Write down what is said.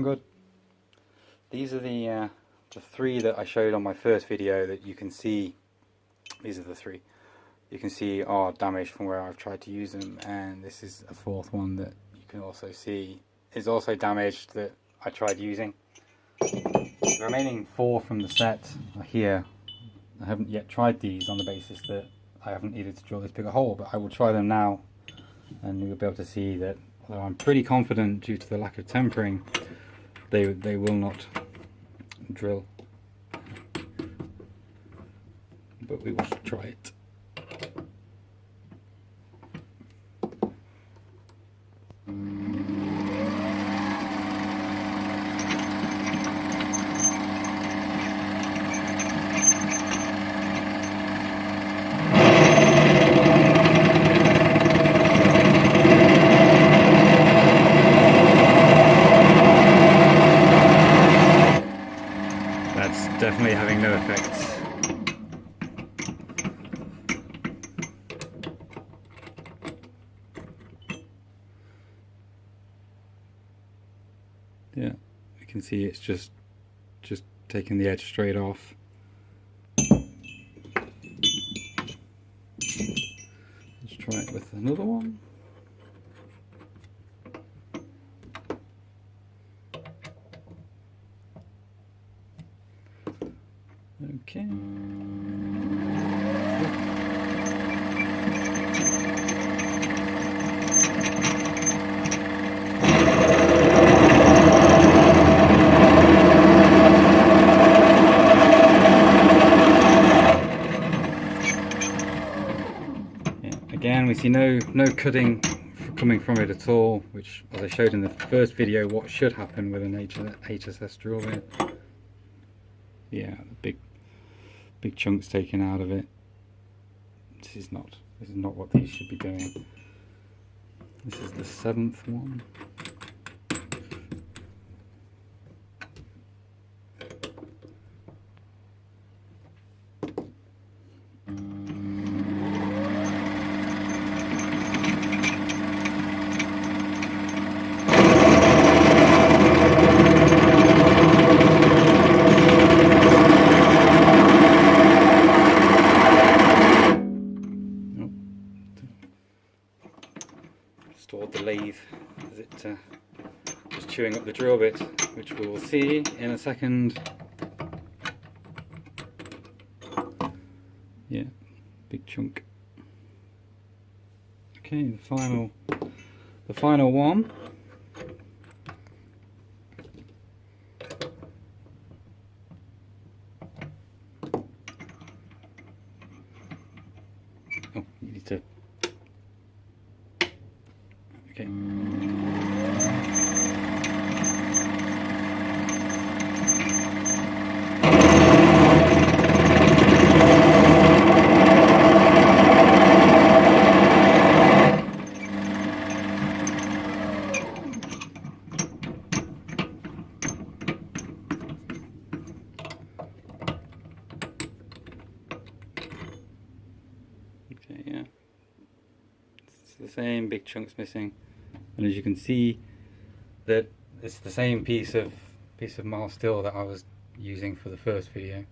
Good. These are the three that I showed on my first video that you can see. These are the three you can see are damaged from where I've tried to use them, and this is a fourth one that you can also see is also damaged that I tried using. The remaining four from the set are here. I haven't yet tried these on the basis that I haven't needed to drill this big a hole, but I will try them now, and you'll be able to see that although I'm pretty confident due to the lack of tempering, they will not drill, but we will try it. That's definitely having no effects. Yeah, you can see it's just taking the edge straight off. Let's try it with another one. Okay. Again, we see no cutting coming from it at all, which, as I showed in the first video, what should happen with an HSS drill bit. Yeah, the big chunks taken out of it. This is not what these should be doing. This is the seventh one. Stored the lathe as it just chewing up the drill bit, which we will see in a second. Yeah, big chunk. Okay, the final one. Oh, you need to. Okay. Okay, yeah. It's the same, big chunks missing. And as you can see, that it's the same piece of mild steel that I was using for the first video.